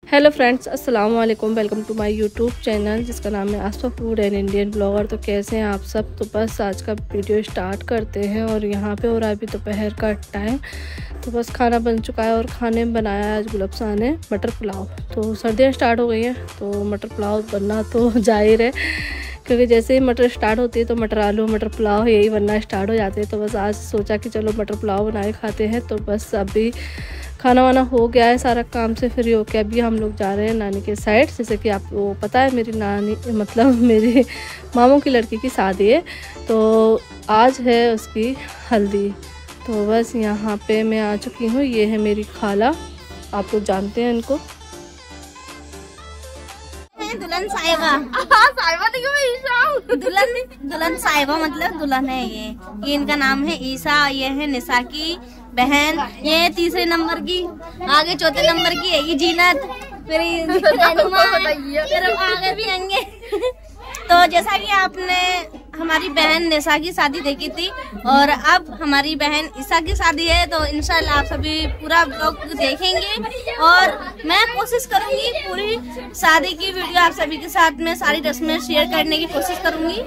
Hello friends, अस्सलाम वालेकुम। Welcome to my YouTube channel जिसका नाम है Aasfa food and Indian blogger. तो कैसे हैं आप सब? तो बस आज का वीडियो स्टार्ट करते हैं। और यहाँ पे हो रहा है अभी दोपहर का टाइम। तो बस खाना बन चुका है और खाने में बनाया है आज गुलाबशाह ने मटर पुलाव। तो सर्दियाँ स्टार्ट हो गई हैं तो मटर पुलाव बनना तो जाहिर है, क्योंकि जैसे ही मटर स्टार्ट होती है तो मटर आलू मटर पुलाव यही बनना स्टार्ट हो जाते हैं। तो बस आज सोचा कि चलो मटर पुलाव बनाए खाते हैं। तो बस अभी खाना वाना हो गया है, सारा काम से फ्री होके अभी हम लोग जा रहे हैं नानी के साइड। जैसे कि आपको पता है मेरी नानी मतलब मेरे मामू की लड़की की शादी है, तो आज है उसकी हल्दी। तो बस यहाँ पे मैं आ चुकी हूँ। ये है मेरी खाला, आप लोग जानते हैं इनको। दुल्हन साहिबा। साहिबा दुल्हन साहिबा मतलब दुल्हन है। ये इनका नाम है ईसा। ये है निशा की बहन। ये तीसरे नंबर की, आगे चौथे नंबर की है ये जीनत। फिर आगे भी आएंगे। तो जैसा कि आपने हमारी बहन निशा की शादी देखी थी और अब हमारी बहन ईसा की शादी है, तो इंशाल्लाह आप सभी पूरा ब्लॉग देखेंगे और मैं कोशिश करूंगी पूरी शादी की वीडियो आप सभी के साथ में सारी रस्में शेयर करने की कोशिश करूंगी।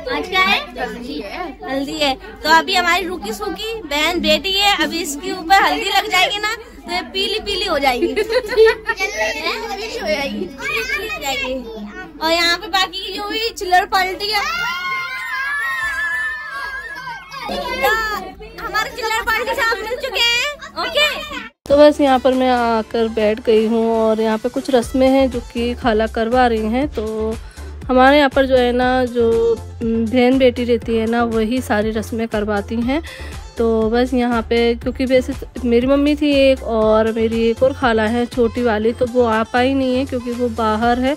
आज क्या है? हल्दी है। तो अभी हमारी रुकी सूखी बहन बेटी है, अभी इसके ऊपर हल्दी लग जाएगी ना तो ये पीली पीली हो जाएगी। और यहाँ पे बाकी की जो भी चिल्लर पलटी है, तो हमारे चिल्लर पार्टी से आप मिल चुके हैं। ओके, तो बस यहाँ पर मैं आकर बैठ गई हूँ और यहाँ पे कुछ रस्में हैं जो कि खाला करवा रही हैं। तो हमारे यहाँ पर जो है ना, जो बहन बेटी रहती है ना, वही सारी रस्में करवाती हैं। तो बस यहाँ पे क्योंकि वैसे मेरी मम्मी थी एक, और मेरी एक और खाला है छोटी वाली, तो वो आ पाई नहीं है क्योंकि वो बाहर है।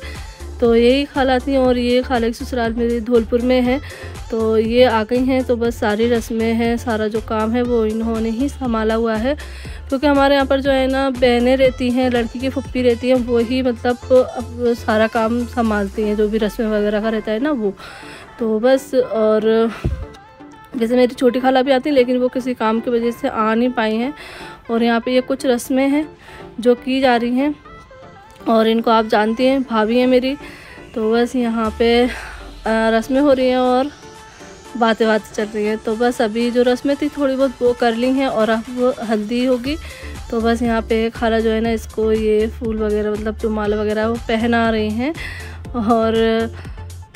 तो यही खाला थी और ये खाला की ससुराल मेरी धौलपुर में है, तो ये आ गई हैं। तो बस सारी रस्में हैं, सारा जो काम है वो इन्होंने ही संभाला हुआ है। क्योंकि हमारे यहाँ पर जो है ना बहनें रहती हैं, लड़की की फुप्पी रहती हैं, वही मतलब अब सारा काम संभालती हैं, जो भी रस्में वगैरह का रहता है ना वो। तो बस, और जैसे मेरी छोटी खाला भी आती है लेकिन वो किसी काम की वजह से आ नहीं पाई हैं। और यहाँ पे ये कुछ रस्में हैं जो की जा रही हैं, और इनको आप जानती हैं, भाभी हैं मेरी। तो बस यहाँ पे रस्में हो रही हैं और बातें चल रही हैं। तो बस अभी जो रस्में थी थोड़ी बहुत वो कर ली हैं और अब वो हल्दी होगी। तो बस यहाँ पे खाला जो है ना इसको ये फूल वगैरह मतलब जो माला वगैरह वो पहना रही हैं। और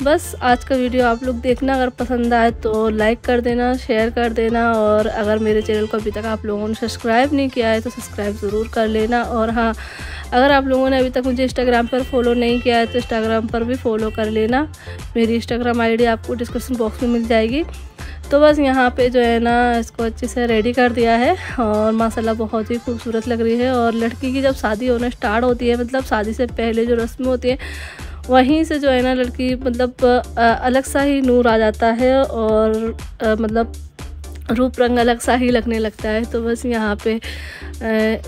बस आज का वीडियो आप लोग देखना, अगर पसंद आए तो लाइक कर देना, शेयर कर देना। और अगर मेरे चैनल को अभी तक आप लोगों ने सब्सक्राइब नहीं किया है तो सब्सक्राइब ज़रूर कर लेना। और हाँ, अगर आप लोगों ने अभी तक मुझे इंस्टाग्राम पर फॉलो नहीं किया है तो इंस्टाग्राम पर भी फॉलो कर लेना। मेरी इंस्टाग्राम आईडी आपको डिस्क्रिप्शन बॉक्स में मिल जाएगी। तो बस यहाँ पे जो है ना इसको अच्छे से रेडी कर दिया है और माशाल्लाह बहुत ही खूबसूरत लग रही है। और लड़की की जब शादी होना स्टार्ट होती है, मतलब शादी से पहले जो रस्में होती हैं, वहीं से जो है ना लड़की मतलब अलग सा ही नूर आ जाता है और मतलब रूप रंग अलग सा ही लगने लगता है। तो बस यहाँ पे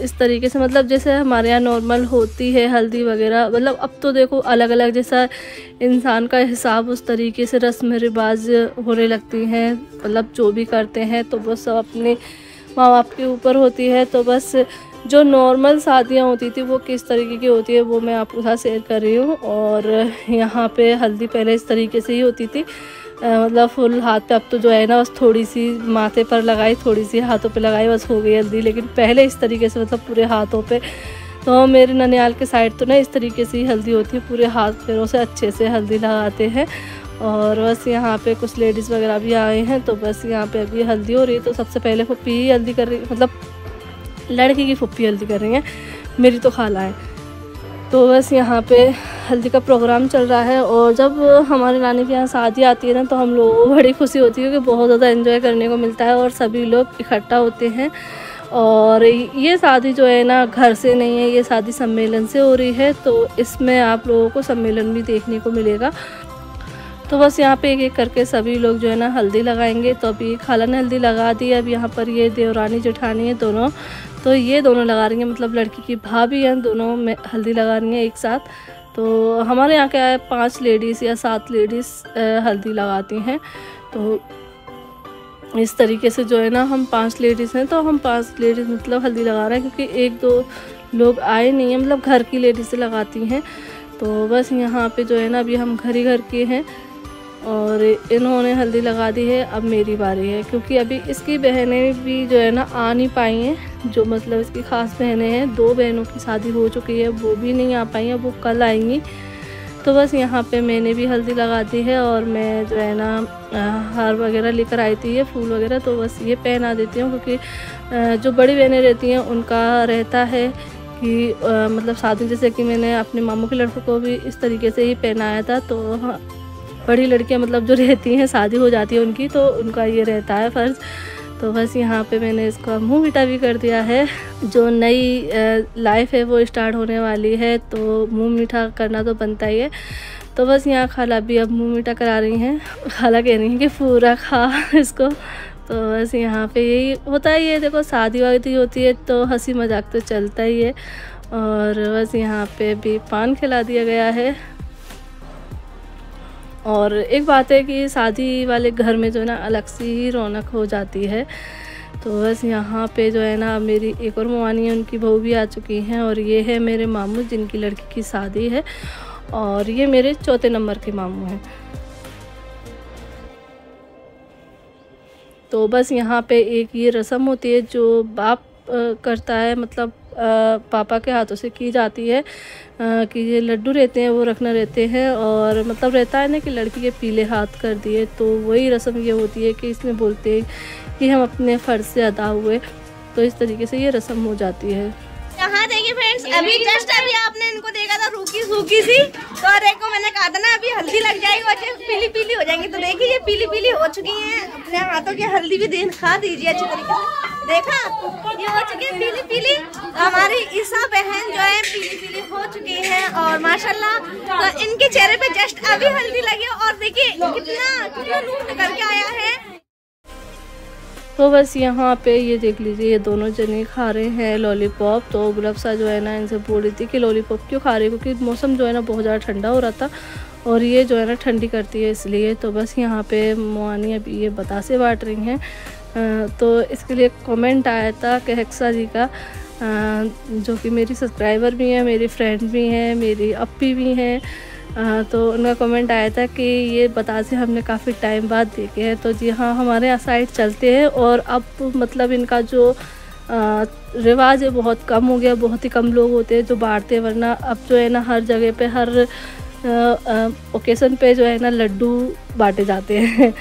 इस तरीके से मतलब जैसे हमारे यहाँ नॉर्मल होती है हल्दी वगैरह, मतलब अब तो देखो अलग अलग जैसा इंसान का हिसाब उस तरीके से रस्म रिवाज होने लगती हैं, मतलब जो भी करते हैं तो बस सब अपने माँ बाप के ऊपर होती है। तो बस जो नॉर्मल शादियाँ होती थी वो किस तरीके की होती है वो मैं आपके साथ शेयर कर रही हूँ। और यहाँ पे हल्दी पहले इस तरीके से ही होती थी, मतलब फुल हाथ पे। अब तो जो है ना बस थोड़ी सी माथे पर लगाई, थोड़ी सी हाथों पे लगाई, बस हो गई हल्दी। लेकिन पहले इस तरीके से मतलब पूरे हाथों पे। तो मेरे ननियाल के साइड तो ना इस तरीके से ही हल्दी होती है, पूरे हाथ पैरों से अच्छे से हल्दी लगाते हैं। और बस यहाँ पे कुछ लेडीज़ वगैरह भी आए हैं। तो बस यहाँ पे अभी हल्दी हो रही है। तो सबसे पहले फुप्पी ही हल्दी कर रही, मतलब लड़की की फुप्पी हल्दी कर रही हैं, मेरी तो खाला है। तो बस यहाँ पे हल्दी का प्रोग्राम चल रहा है। और जब हमारे नानी के यहाँ शादी आती है ना तो हम लोगों को बड़ी खुशी होती है, क्योंकि बहुत ज़्यादा एंजॉय करने को मिलता है और सभी लोग इकट्ठा होते हैं। और ये शादी जो है ना घर से नहीं है, ये शादी सम्मेलन से हो रही है। तो इसमें आप लोगों को सम्मेलन भी देखने को मिलेगा। तो बस यहाँ पे एक एक करके सभी लोग जो है ना हल्दी लगाएंगे। तो अभी खाला ने हल्दी लगा दी। अब यहाँ पर ये देवरानी जेठानी है दोनों, तो ये दोनों लगा रही हैं, मतलब लड़की की भाभी हैं, दोनों में हल्दी लगा रही हैं एक साथ। तो हमारे यहाँ क्या है 5 लेडीज़ या 7 लेडीज़ हल्दी लगाती हैं। तो इस तरीके से जो है ना हम 5 लेडीज़ हैं, तो हम 5 लेडीज़ मतलब हल्दी लगा रहे हैं, क्योंकि 1-2 लोग आए नहीं हैं, मतलब घर की लेडीज़ लगाती हैं। तो बस यहाँ पे जो है ना अभी हम घर ही घर के हैं और इन्होंने हल्दी लगा दी है। अब मेरी बारी है, क्योंकि अभी इसकी बहनें भी जो है ना आ नहीं पाई हैं, जो मतलब इसकी ख़ास बहनें हैं। 2 बहनों की शादी हो चुकी है, वो भी नहीं आ पाई हैं, वो कल आएंगी। तो बस यहाँ पे मैंने भी हल्दी लगा दी है और मैं जो है ना हार वगैरह लेकर आई थी, ये फूल वगैरह, तो बस ये पहना देती हूँ। क्योंकि जो बड़ी बहनें रहती हैं उनका रहता है कि मतलब शादी, जैसे कि मैंने अपने मामू के लड़कों को भी इस तरीके से ही पहनाया था। तो हाँ, बड़ी लड़कियां मतलब जो रहती हैं, शादी हो जाती है उनकी, तो उनका ये रहता है फ़र्ज़। तो बस यहाँ पे मैंने इसका मुंह मीठा भी कर दिया है। जो नई लाइफ है वो स्टार्ट होने वाली है, तो मुंह मीठा करना तो बनता ही है। तो बस यहाँ खाला भी अब मुंह मीठा करा रही हैं। खाला कह रही हैं कि पूरा खा इसको। तो बस यहाँ पे यही होता ही है। देखो शादी वादी होती है तो हंसी मजाक तो चलता ही है। और बस यहाँ पे भी पान खिला दिया गया है। और एक बात है कि शादी वाले घर में जो है ना अलग सी रौनक हो जाती है। तो बस यहाँ पे जो है ना मेरी एक और मवानी है, उनकी बहू भी आ चुकी हैं। और ये है मेरे मामू जिनकी लड़की की शादी है, और ये मेरे 4थे नंबर के मामू हैं। तो बस यहाँ पे एक ये रस्म होती है जो बाप करता है, मतलब पापा के हाथों से की जाती है कि ये लड्डू रहते हैं वो रखना रहते हैं। और मतलब रहता है ना कि लड़की के पीले हाथ कर दिए, तो वही रस्म ये होती है कि इसमें बोलते हैं कि हम अपने फ़र्ज से अदा हुए। तो इस तरीके से ये रस्म हो जाती है। यहाँ देखिए फ्रेंड्स, अभी जस्ट अभी आपने इनको देखा था रूखी सूखी सी, तो देखो मैंने कहा था ना अभी हल्दी लग जाएगी और पीली पीली हो जाएंगी। तो देखिए ये पीली पीली हो चुकी हैं। अपने हाथों की हल्दी भी दिखा दीजिए अच्छी तरीके से। देखा, ये हो चुकी है पीली पीली। हमारी ईसा बहन जो है पीली पीली हो चुकी है और माशाल्लाह तो इनके चेहरे पे जस्ट अभी हल्दी लगी और देखिए कितना नूर निकल के आया है। तो बस यहाँ पे ये देख लीजिए, ये दोनों जने खा रहे हैं लॉलीपॉप। तो गुलाबसा जो है ना इनसे बोल रही थी कि लॉलीपॉप क्यों खा रही है, क्योंकि मौसम जो है ना बहुत ज़्यादा ठंडा हो रहा था और ये जो है ना ठंडी करती है इसलिए। तो बस यहाँ पे मुआनी अभी ये बतासे बांट रही हैं। तो इसके लिए कमेंट आया था कहक्सा जी का, जो कि मेरी सब्सक्राइबर भी हैं, मेरी फ्रेंड भी हैं, मेरी अपी भी हैं। तो उनका कमेंट आया था कि ये बतासे हमने काफ़ी टाइम बाद देखे हैं। तो जी हाँ, हमारे यहाँ साइड चलते हैं और अब मतलब इनका जो रिवाज है बहुत कम हो गया। बहुत ही कम लोग होते हैं जो बांटते हैं, वरना अब जो है ना हर जगह पे हर ओकेज़न पे जो है ना लड्डू बांटे जाते हैं।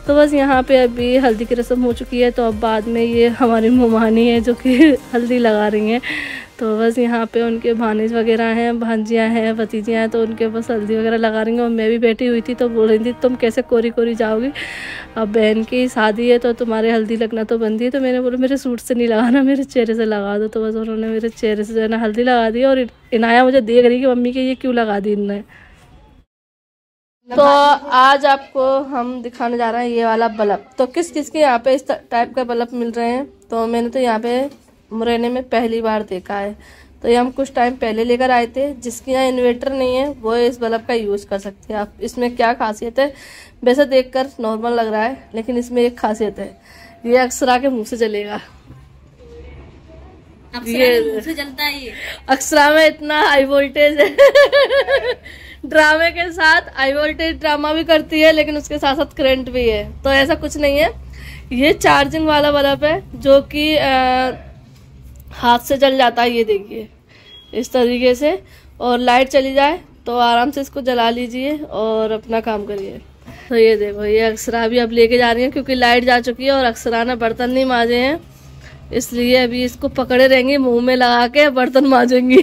तो बस यहाँ पे अभी हल्दी की रस्म हो चुकी है, तो अब बाद में ये हमारी मुमानी है जो कि हल्दी लगा रही हैं। तो बस यहाँ पे उनके भानेज वगैरह हैं, भांजियाँ हैं, भतीजियाँ हैं, तो उनके बस हल्दी वगैरह लगा रही हैं। और मैं भी बैठी हुई थी तो बोल रही थी तुम कैसे कोरी कोरी जाओगी, अब बहन की शादी है तो तुम्हारे हल्दी लगना तो बनती है। तो मैंने बोला मेरे सूट से नहीं लगाना, मेरे चेहरे से लगा दो। तो बस उन्होंने मेरे चेहरे से जो है ना हल्दी लगा दी। और इनाया मुझे देख रही कि मम्मी के ये क्यों लगा दी इनने। तो आज आपको हम दिखाने जा रहे हैं ये वाला बल्ब। तो किस किस के यहाँ पे इस टाइप का बल्ब मिल रहे हैं, तो मैंने तो यहाँ पे मुरैना में पहली बार देखा है। तो ये हम कुछ टाइम पहले लेकर आए थे। जिसके यहाँ इन्वर्टर नहीं है वो इस बल्ब का यूज़ कर सकते हैं। आप इसमें क्या खासियत है, वैसे देखकर नॉर्मल लग रहा है लेकिन इसमें एक खासियत है, ये अक्सरा के मुँह से जलेगा। ये से जलता है ये। अक्सरा में इतना हाई वोल्टेज है ड्रामे के साथ हाई वोल्टेज ड्रामा भी करती है, लेकिन उसके साथ साथ करंट भी है। तो ऐसा कुछ नहीं है, ये चार्जिंग वाला बल्ब है जो कि हाथ से जल जाता है। ये देखिए इस तरीके से, और लाइट चली जाए तो आराम से इसको जला लीजिए और अपना काम करिए। तो ये देखो, ये अक्सरा भी अब लेके जा रही है क्योंकि लाइट जा चुकी है और अक्सरा ने बर्तन नहीं मांजे हैं, इसलिए अभी इसको पकड़े रहेंगे, मुंह में लगा के बर्तन मांजेंगी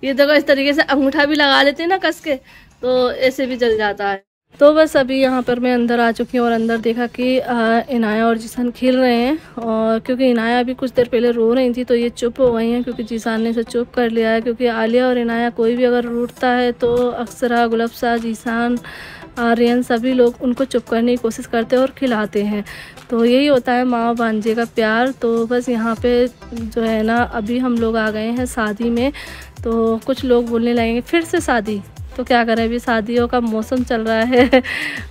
ये देखो इस तरीके से अंगूठा भी लगा लेते हैं ना कस के, तो ऐसे भी जल जाता है। तो बस अभी यहाँ पर मैं अंदर आ चुकी हूँ और अंदर देखा कि इनाया और जीसान खेल रहे हैं। और क्योंकि इनाया अभी कुछ देर पहले रो रही थी तो ये चुप हो गई हैं, क्योंकि जीसान ने इसे चुप कर लिया है। क्योंकि आलिया और इनाया कोई भी अगर रूठता है तो अक्सरा, गुलाबसा, जीसान, आर्यन सभी लोग उनको चुप करने की कोशिश करते हैं और खिलाते हैं। तो यही होता है माँ भांजे का प्यार। तो बस यहाँ पे जो है ना अभी हम लोग आ गए हैं शादी में, तो कुछ लोग बोलने लगेंगे फिर से शादी, तो क्या करें, अभी शादियों का मौसम चल रहा है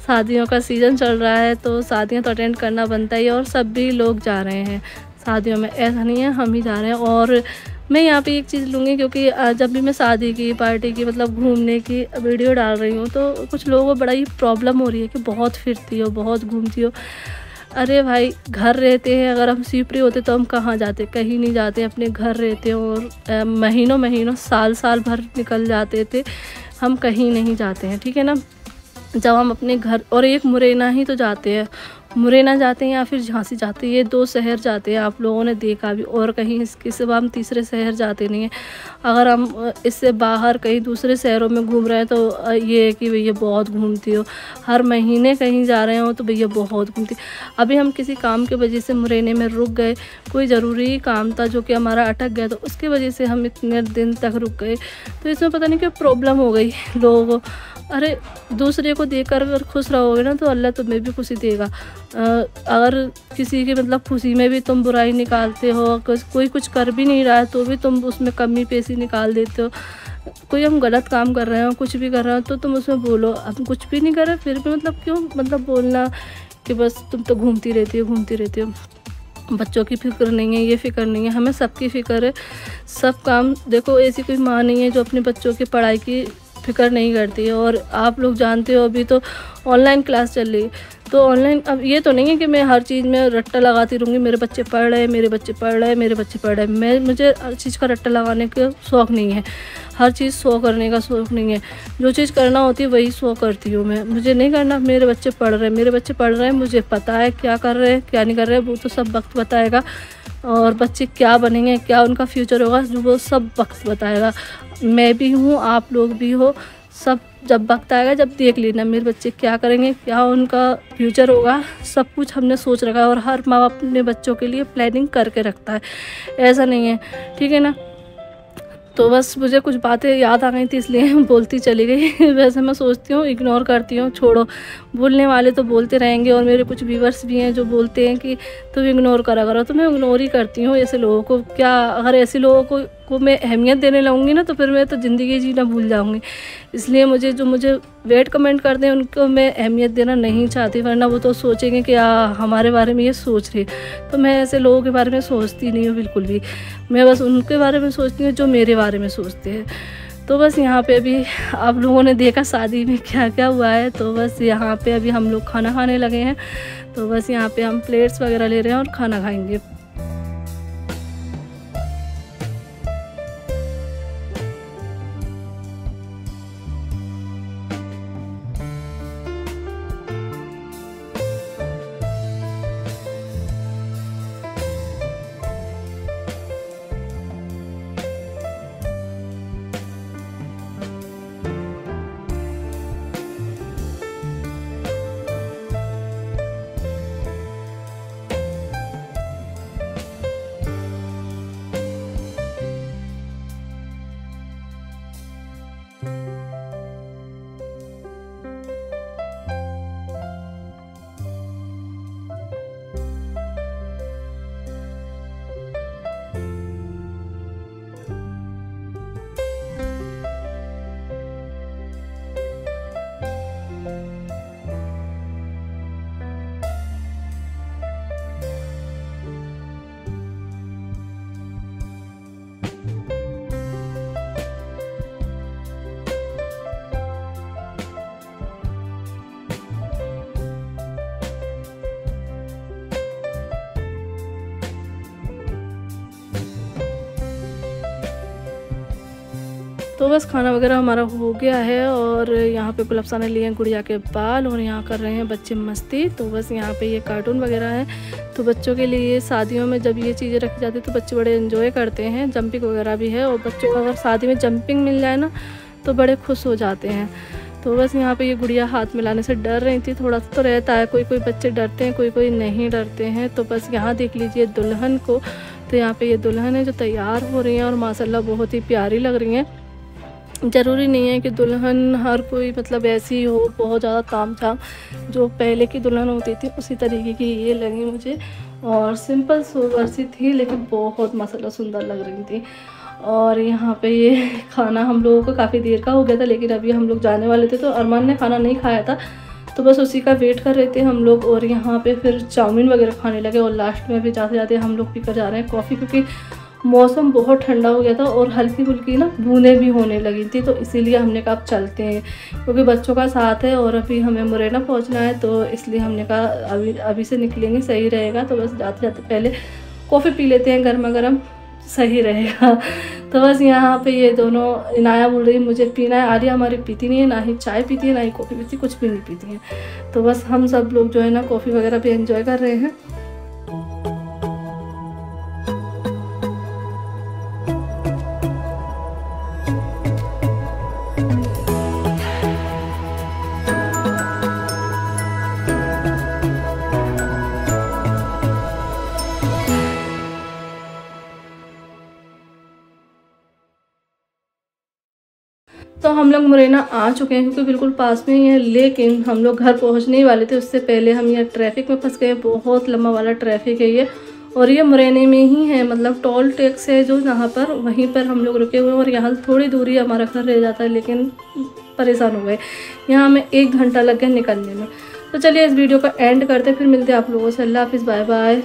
शादियों का सीज़न चल रहा है, तो शादियां तो अटेंड करना बनता ही है। और सब भी लोग जा रहे हैं शादियों में, ऐसा नहीं है हम ही जा रहे हैं। और मैं यहाँ पे एक चीज़ लूँगी, क्योंकि जब भी मैं शादी की पार्टी की मतलब घूमने की वीडियो डाल रही हूँ तो कुछ लोगों को बड़ा ही प्रॉब्लम हो रही है कि बहुत फिरती हो, बहुत घूमती हो। अरे भाई, घर रहते हैं, अगर हम शिवपुरी होते तो हम कहाँ जाते? कहीं नहीं जाते, अपने घर रहते हैं और महीनों महीनों साल साल भर निकल जाते थे, हम कहीं नहीं जाते हैं, ठीक है ना। जब हम अपने घर, और एक मुरैना ही तो जाते हैं, मुरैना जाते हैं या फिर झांसी जाते हैं, ये 2 शहर जाते हैं, आप लोगों ने देखा भी, और कहीं इसके सिवा हम तीसरे शहर जाते नहीं हैं। अगर हम इससे बाहर कहीं दूसरे शहरों में घूम रहे हैं तो ये है कि भैया बहुत घूमती हो, हर महीने कहीं जा रहे हो तो भैया बहुत घूमती। अभी हम किसी काम की वजह से मुरैने में रुक गए, कोई ज़रूरी काम था जो कि हमारा अटक गया, तो उसकी वजह से हम इतने दिन तक रुक गए। तो इसमें पता नहीं क्या प्रॉब्लम हो गई लोगों को। अरे, दूसरे को देखकर अगर खुश रहोगे ना तो अल्लाह तुम्हें भी खुशी देगा। अगर किसी की मतलब खुशी में भी तुम बुराई निकालते हो, कोई कुछ कर भी नहीं रहा है तो भी तुम उसमें कमी पेशी निकाल देते हो। कोई हम गलत काम कर रहे हो, कुछ भी कर रहे हो तो तुम उसमें बोलो, हम कुछ भी नहीं कर रहे फिर भी मतलब क्यों मतलब बोलना कि बस तुम तो घूमती रहती हो। बच्चों की फ़िक्र नहीं है, ये फ़िक्र नहीं है, हमें सबकी फ़िक्र है। सब काम देखो, ऐसी कोई माँ नहीं है जो अपने बच्चों की पढ़ाई की फ़िक्र नहीं करती है। और आप लोग जानते हो अभी तो ऑनलाइन क्लास चल रही है, तो ऑनलाइन अब ये तो नहीं है कि मैं हर चीज़ में रट्टा लगाती रहूँगी, मेरे बच्चे पढ़ रहे हैं, मुझे हर चीज़ का रट्टा लगाने का शौक़ नहीं है, हर चीज़ शो करने का शौक़ नहीं है। जो चीज़ करना होती है वही शो करती हूँ मैं, मुझे नहीं करना। मेरे बच्चे पढ़ रहे हैं, मुझे पता है क्या कर रहे हैं क्या नहीं कर रहे हैं, वो तो सब वक्त बताएगा। और बच्चे क्या बनेंगे, क्या उनका फ्यूचर होगा, जो वो सब वक्त बताएगा। मैं भी हूँ, आप लोग भी हो, सब जब वक्त आएगा जब देख लेना मेरे बच्चे क्या करेंगे, क्या उनका फ्यूचर होगा, सब कुछ हमने सोच रखा है। और हर माँ बाप अपने बच्चों के लिए प्लानिंग करके रखता है, ऐसा नहीं है, ठीक है ना। तो बस मुझे कुछ बातें याद आ गई थी इसलिए बोलती चली गई। वैसे मैं सोचती हूँ इग्नोर करती हूँ, छोड़ो, बोलने वाले तो बोलते रहेंगे। और मेरे कुछ व्यूअर्स भी हैं जो बोलते हैं कि तुम इग्नोर करा करो, तो मैं इग्नोर ही करती हूँ ऐसे लोगों को। क्या अगर ऐसे लोगों को मैं अहमियत देने लगूँगी ना तो फिर मैं तो ज़िंदगी जीना भूल जाऊँगी। इसलिए मुझे वेट कमेंट करते हैं उनको मैं अहमियत देना नहीं चाहती, वरना वो तो सोचेंगे कि हमारे बारे में ये सोच रही। तो मैं ऐसे लोगों के बारे में सोचती नहीं हूँ बिल्कुल भी, मैं बस उनके बारे में सोचती हूँ जो मेरे बारे में सोचते हैं। तो बस यहाँ पे अभी आप लोगों ने देखा शादी में क्या क्या हुआ है। तो बस यहाँ पे अभी हम लोग खाना खाने लगे हैं, तो बस यहाँ पे हम प्लेट्स वगैरह ले रहे हैं और खाना खाएंगे। तो बस खाना वगैरह हमारा हो गया है और यहाँ पे गुलाबसा ने लिए हैं गुड़िया के बाल और यहाँ कर रहे हैं बच्चे मस्ती। तो बस यहाँ पे ये कार्टून वगैरह है। तो बच्चों के लिए शादियों में जब ये चीज़ें रखी जाती है तो बच्चे बड़े एंजॉय करते हैं। जंपिंग वगैरह भी है और बच्चों को अगर शादी में जंपिंग मिल जाए ना तो बड़े खुश हो जाते हैं। तो बस यहाँ पे ये गुड़िया हाथ मिलाने से डर रही थी, थोड़ा सा तो रहता है, कोई कोई बच्चे डरते हैं, कोई कोई नहीं डरते हैं। तो बस यहाँ देख लीजिए दुल्हन को। तो यहाँ पे ये दुल्हन है जो तैयार हो रही हैं और माशाल्लाह बहुत ही प्यारी लग रही हैं। ज़रूरी नहीं है कि दुल्हन हर कोई मतलब ऐसी हो, बहुत ज़्यादा तामझाम। जो पहले की दुल्हन होती थी उसी तरीके की ये लगी मुझे और सिंपल सोबर सी थी लेकिन बहुत माशाल्लाह सुंदर लग रही थी। और यहाँ पे ये खाना हम लोगों को काफ़ी देर का हो गया था लेकिन अभी हम लोग जाने वाले थे तो अरमान ने खाना नहीं खाया था तो बस उसी का वेट कर रहे थे हम लोग। और यहाँ पे फिर चाउमीन वगैरह खाने लगे और लास्ट में भी जाते जाते हम लोग पीकर जा रहे हैं कॉफ़ी, क्योंकि मौसम बहुत ठंडा हो गया था और हल्की फुल्की ना बूंदें भी होने लगी थी, तो इसीलिए हमने कहा अब चलते हैं, क्योंकि बच्चों का साथ है और अभी हमें मुरैना पहुंचना है, तो इसलिए हमने कहा अभी से निकलेंगे सही रहेगा। तो बस जाते जाते पहले कॉफ़ी पी लेते हैं गर्मा गर्म, सही रहेगा। तो बस यहाँ पे ये दोनों, इनाया बोल रही है मुझे पीना है, आलिया हमारी पीती नहीं है, ना ही चाय पीती है ना ही कॉफ़ी पीती, कुछ भी नहीं पीती है। तो बस हम सब लोग जो है ना कॉफ़ी वगैरह भी एंजॉय कर रहे हैं। तो हम लोग मुरैना आ चुके हैं क्योंकि बिल्कुल पास में ही है, लेकिन हम लोग घर पहुंचने ही वाले थे, उससे पहले हम ये ट्रैफिक में फंस गए। बहुत लंबा वाला ट्रैफिक है ये, और ये मुरैना में ही है, मतलब टोल टैक्स है जो यहाँ पर, वहीं पर हम लोग रुके हुए हैं। और यहाँ थोड़ी दूरी हमारा घर रह जाता है, लेकिन परेशान हो गए, यहाँ हमें 1 घंटा लग गया निकलने में। तो चलिए इस वीडियो का एंड करते, फिर मिलते हैं आप लोगों से। अल्लाह हाफिज़, बाय बाय।